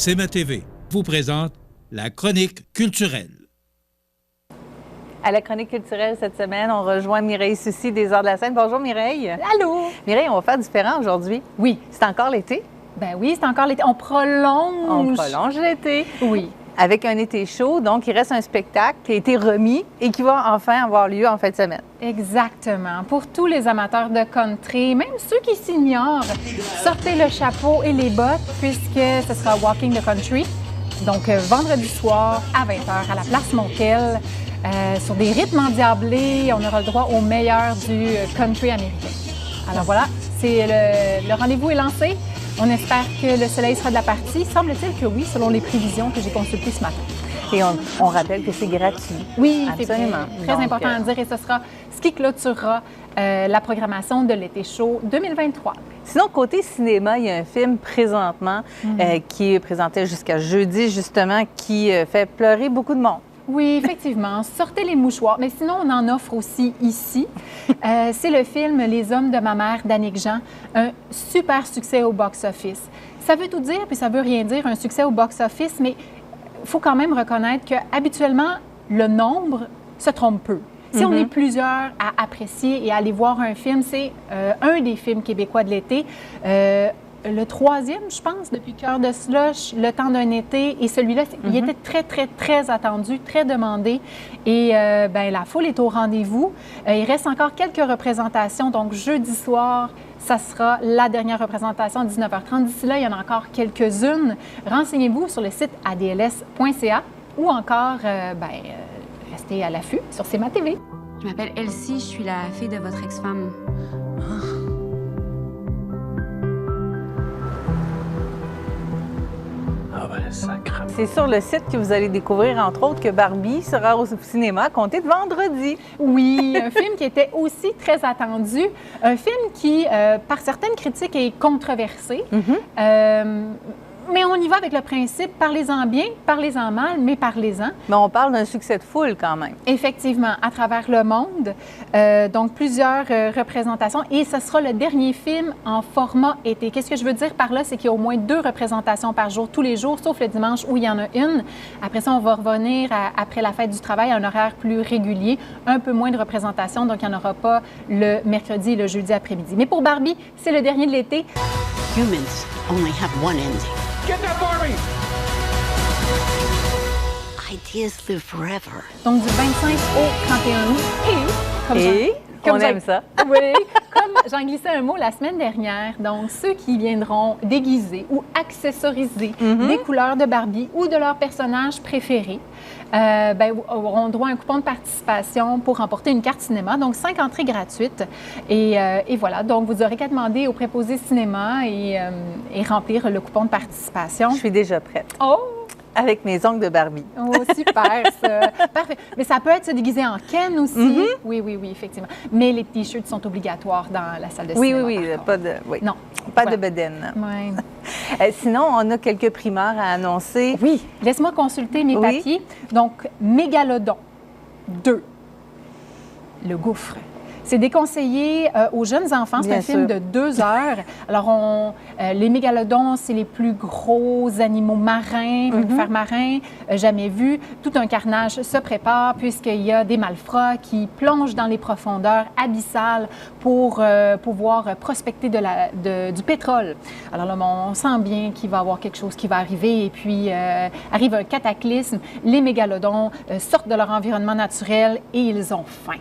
CMA TV vous présente la chronique culturelle. À la chronique culturelle cette semaine, on rejoint Mireille Soucy des Arts de la Scène. Bonjour Mireille. Allô. Mireille, on va faire différent aujourd'hui. Oui. C'est encore l'été? Ben oui, c'est encore l'été. On prolonge. On prolonge l'été. Oui. Avec un été chaud, donc il reste un spectacle qui a été remis et qui va enfin avoir lieu en fin de semaine. Exactement. Pour tous les amateurs de country, même ceux qui s'ignorent, sortez le chapeau et les bottes puisque ce sera Walking the Country. Donc, vendredi soir à 20h à la Place Montel. Sur des rythmes endiablés, on aura le droit au meilleur du country américain. Alors voilà, c'est le rendez-vous est lancé. On espère que le soleil sera de la partie. Semble-t-il que oui, selon les prévisions que j'ai consultées ce matin. Et on rappelle que c'est gratuit. Oui, absolument. C'est très important à dire et ce sera ce qui clôturera la programmation de l'été chaud 2023. Sinon, côté cinéma, il y a un film présentement qui est présenté jusqu'à jeudi, justement, qui fait pleurer beaucoup de monde. Oui, effectivement. Sortez les mouchoirs. Mais sinon, on en offre aussi ici. C'est le film Les hommes de ma mère d'Annick Jean. Un super succès au box-office. Ça veut tout dire, puis ça veut rien dire, un succès au box-office, mais il faut quand même reconnaître qu'habituellement, le nombre se trompe peu. Si on est plusieurs à apprécier et à aller voir un film, c'est un des films québécois de l'été. Le troisième, je pense, depuis Cœur de Slush, Le temps d'un été. Et celui-là, il était très, très, très attendu, très demandé. Et la foule est au rendez-vous. Il reste encore quelques représentations. Donc, jeudi soir, ça sera la dernière représentation à 19h30. D'ici là, il y en a encore quelques-unes. Renseignez-vous sur le site adls.ca ou encore, restez à l'affût sur CMA TV. Je m'appelle Elsie, je suis la fille de votre ex-femme. C'est sur le site que vous allez découvrir, entre autres, que Barbie sera au cinéma à compter de vendredi. Oui, un film qui était aussi très attendu. Un film qui, par certaines critiques, est controversé. Mais on y va avec le principe, parlez-en bien, parlez-en mal, mais parlez-en. Mais on parle d'un succès de foule quand même. Effectivement, à travers le monde. Donc, plusieurs représentations. Et ce sera le dernier film en format été. Qu'est-ce que je veux dire par là? C'est qu'il y a au moins 2 représentations par jour, tous les jours, sauf le dimanche où il y en a une. Après ça, on va revenir après la fête du travail à un horaire plus régulier, un peu moins de représentations. Donc, il n'y en aura pas le mercredi et le jeudi après-midi. Mais pour Barbie, c'est le dernier de l'été. Humans only have one ending. Get that Barbie! Ideas live forever. Donc, du 25 au 31 août. On aime ça. Oui, comme j'en glissais un mot la semaine dernière, donc ceux qui viendront déguiser ou accessoriser des couleurs de Barbie ou de leur personnage préféré auront droit à un coupon de participation pour remporter une carte cinéma, donc 5 entrées gratuites. Et voilà, donc vous aurez qu'à demander au préposé cinéma et remplir le coupon de participation. Je suis déjà prête. Oh! Avec mes ongles de Barbie. Oh, super, ça. Parfait. Mais ça peut être se déguiser en Ken aussi. Oui, effectivement. Mais les T-shirts sont obligatoires dans la salle de cinéma. Oui, Non. Pas de bedaine. Ouais. Sinon, on a quelques primeurs à annoncer. Oui, laisse-moi consulter mes papiers. Donc, Mégalodon 2, Le Gouffre. C'est déconseillé aux jeunes enfants. C'est un film de 2 heures. Alors, les mégalodons, c'est les plus gros animaux marins, mammifères marins, jamais vus. Tout un carnage se prépare puisqu'il y a des malfrats qui plongent dans les profondeurs abyssales pour pouvoir prospecter du pétrole. Alors là, on sent bien qu'il va y avoir quelque chose qui va arriver. Et puis, arrive un cataclysme. Les mégalodons sortent de leur environnement naturel et ils ont faim.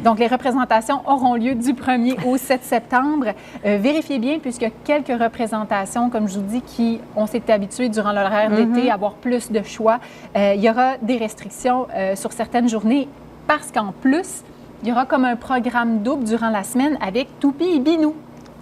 Donc, les représentations auront lieu du 1er au 7 septembre. Vérifiez bien, puisqu'il y a quelques représentations, comme je vous dis, on s'est habitué durant l'horaire d'été à avoir plus de choix. Il y aura des restrictions sur certaines journées parce qu'en plus, il y aura comme un programme double durant la semaine avec Toupie et Binou.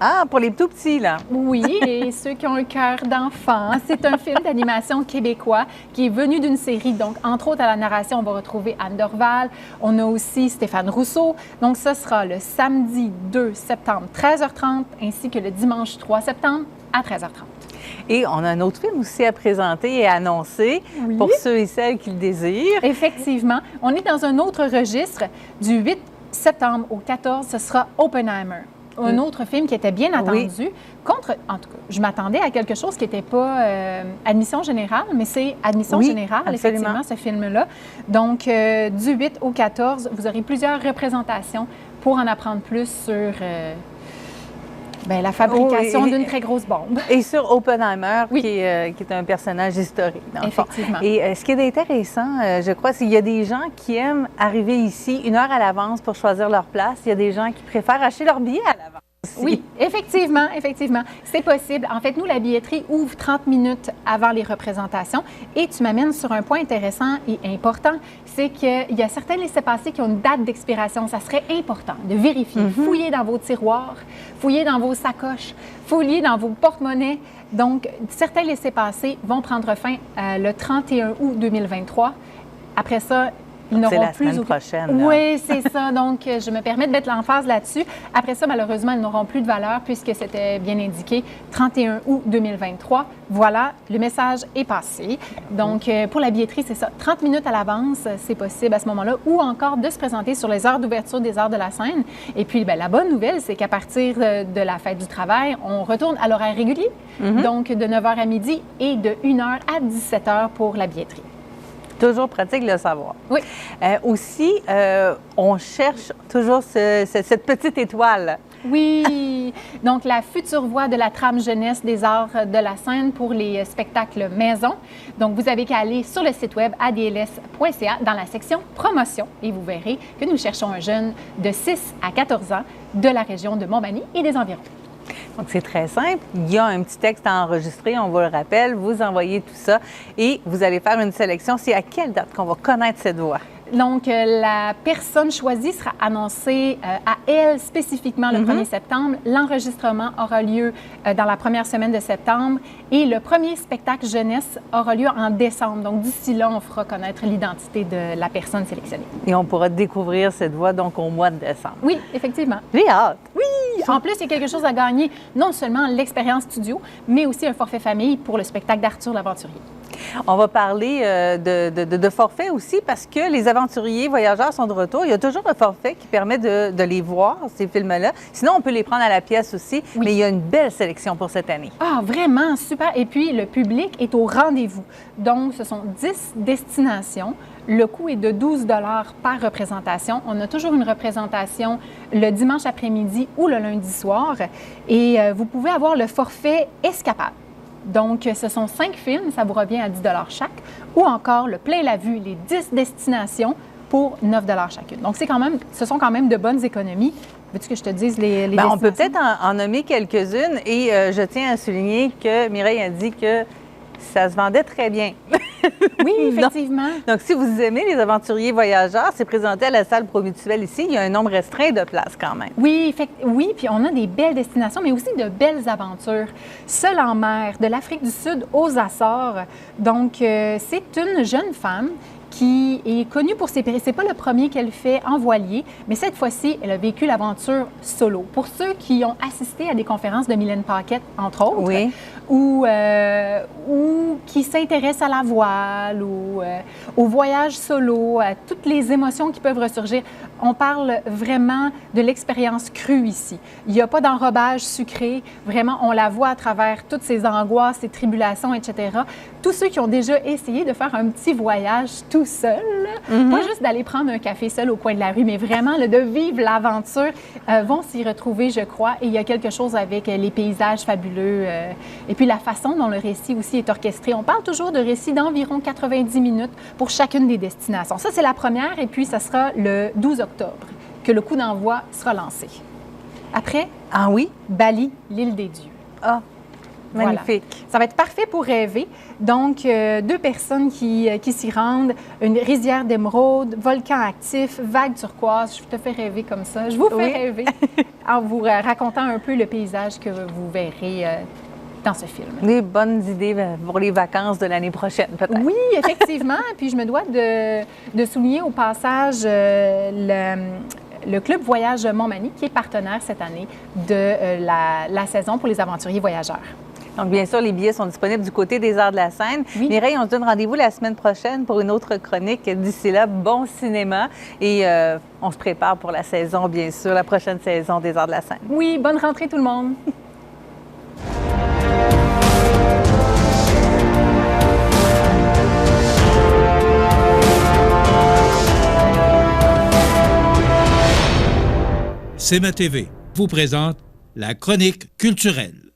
Ah, pour les tout petits, là. Oui, et ceux qui ont un cœur d'enfant. C'est un film d'animation québécois qui est venu d'une série. Donc, entre autres, à la narration, on va retrouver Anne Dorval. On a aussi Stéphane Rousseau. Donc, ce sera le samedi 2 septembre, 13h30, ainsi que le dimanche 3 septembre à 13h30. Et on a un autre film aussi à présenter et à annoncer pour ceux et celles qui le désirent. Effectivement. On est dans un autre registre. Du 8 septembre au 14, ce sera Oppenheimer. un autre film qui était bien attendu. En tout cas, je m'attendais à quelque chose qui n'était pas Admission générale, mais c'est Admission générale, absolument. effectivement, ce film-là. Donc, du 8 au 14, vous aurez plusieurs représentations pour en apprendre plus sur la fabrication d'une très grosse bombe. Et sur Oppenheimer, qui est un personnage historique, dans le fond. Effectivement. Et ce qui est intéressant, je crois, c'est qu'il y a des gens qui aiment arriver ici 1 heure à l'avance pour choisir leur place. Il y a des gens qui préfèrent acheter leur billet à l'avance. Oui, effectivement. C'est possible. En fait, nous, la billetterie ouvre 30 minutes avant les représentations. Et tu m'amènes sur un point intéressant et important, c'est qu'il y a certains laissez-passer qui ont une date d'expiration. Ça serait important de vérifier. Fouiller dans vos tiroirs, fouiller dans vos sacoches, fouiller dans vos porte-monnaies. Donc, certains laissez-passer vont prendre fin le 31 août 2023. Après ça, ils n'auront c'est la plus semaine prochaine. Là. Oui, c'est ça. Donc, je me permets de mettre l'emphase là-dessus. Après ça, malheureusement, ils n'auront plus de valeur puisque c'était bien indiqué 31 août 2023. Voilà, le message est passé. Donc, pour la billetterie, c'est ça. 30 minutes à l'avance, c'est possible à ce moment-là, ou encore de se présenter sur les heures d'ouverture des Arts de la scène. Et puis, la bonne nouvelle, c'est qu'à partir de la fête du travail, on retourne à l'horaire régulier, donc de 9h à midi et de 1h à 17h pour la billetterie. Toujours pratique de le savoir. Oui. Aussi, on cherche toujours cette petite étoile. Oui. Donc, la future voix de la trame jeunesse des Arts de la scène pour les spectacles maison. Donc, vous avez qu'à aller sur le site web adls.ca dans la section promotion et vous verrez que nous cherchons un jeune de 6 à 14 ans de la région de Montmagny et des environs. Donc, c'est très simple. Il y a un petit texte à enregistrer, on vous le rappelle. Vous envoyez tout ça et vous allez faire une sélection. C'est à quelle date qu'on va connaître cette voix? Donc, la personne choisie sera annoncée à elle spécifiquement le 1er septembre. L'enregistrement aura lieu dans la première semaine de septembre et le premier spectacle jeunesse aura lieu en décembre. Donc, d'ici là, on fera connaître l'identité de la personne sélectionnée. Et on pourra découvrir cette voix donc au mois de décembre. Oui, effectivement. J'ai hâte. Oui! En plus, il y a quelque chose à gagner, non seulement l'expérience studio, mais aussi un forfait famille pour le spectacle d'Arthur l'Aventurier. On va parler de forfait aussi parce que les aventuriers voyageurs sont de retour. Il y a toujours un forfait qui permet de les voir, ces films-là. Sinon, on peut les prendre à la pièce aussi, mais il y a une belle sélection pour cette année. Ah, vraiment, super. Et puis, le public est au rendez-vous. Donc, ce sont 10 destinations. Le coût est de 12 $ par représentation. On a toujours une représentation le dimanche après-midi ou le lundi soir. Et vous pouvez avoir le forfait Escapade. Donc, ce sont 5 films, ça vous revient à 10 $ chaque, ou encore le plein la vue, les 10 destinations pour 9 $ chacune. Donc, ce sont quand même de bonnes économies. Veux-tu que je te dise les destinations? On peut peut-être en nommer quelques-unes et je tiens à souligner que Mireille a dit que ça se vendait très bien. Oui, effectivement. Donc, si vous aimez les aventuriers voyageurs, c'est présenté à la salle Promutuelle ici. Il y a un nombre restreint de places quand même. Oui, puis on a des belles destinations, mais aussi de belles aventures. Seule en mer, de l'Afrique du Sud aux Açores. Donc, c'est une jeune femme qui est connue pour ses périples. Ce n'est pas le premier qu'elle fait en voilier, mais cette fois-ci, elle a vécu l'aventure solo. Pour ceux qui ont assisté à des conférences de Mylène Paquette, entre autres, ou qui s'intéressent à la voile ou au voyage solo, à toutes les émotions qui peuvent ressurgir, on parle vraiment de l'expérience crue ici. Il n'y a pas d'enrobage sucré. Vraiment, on la voit à travers toutes ces angoisses, ces tribulations, etc. Tous ceux qui ont déjà essayé de faire un petit voyage tout seul, pas juste d'aller prendre un café seul au coin de la rue, mais vraiment de vivre l'aventure, vont s'y retrouver, je crois. Et il y a quelque chose avec les paysages fabuleux et puis la façon dont le récit aussi est orchestré. On parle toujours de récits d'environ 90 minutes pour chacune des destinations. Ça, c'est la première et puis ça sera le 12 octobre que le coup d'envoi sera lancé. Après, Bali, l'île des dieux. Ah, magnifique. Voilà. Ça va être parfait pour rêver. Donc, 2 personnes qui s'y rendent, une rizière d'émeraude, volcan actif, vague turquoise. Je te fais rêver comme ça. Je vous fais rêver en vous racontant un peu le paysage que vous verrez dans ce film. Des bonnes idées pour les vacances de l'année prochaine, peut-être. Oui, effectivement. Puis je me dois de souligner au passage le Club Voyage Montmagny, qui est partenaire cette année de la saison pour les aventuriers voyageurs. Donc, bien sûr, les billets sont disponibles du côté des Arts de la Scène. Oui. Mireille, on se donne rendez-vous la semaine prochaine pour une autre chronique. D'ici là, bon cinéma. Et on se prépare pour la saison, bien sûr, la prochaine saison des Arts de la Scène. Oui, bonne rentrée tout le monde. CMA TV vous présente la chronique culturelle.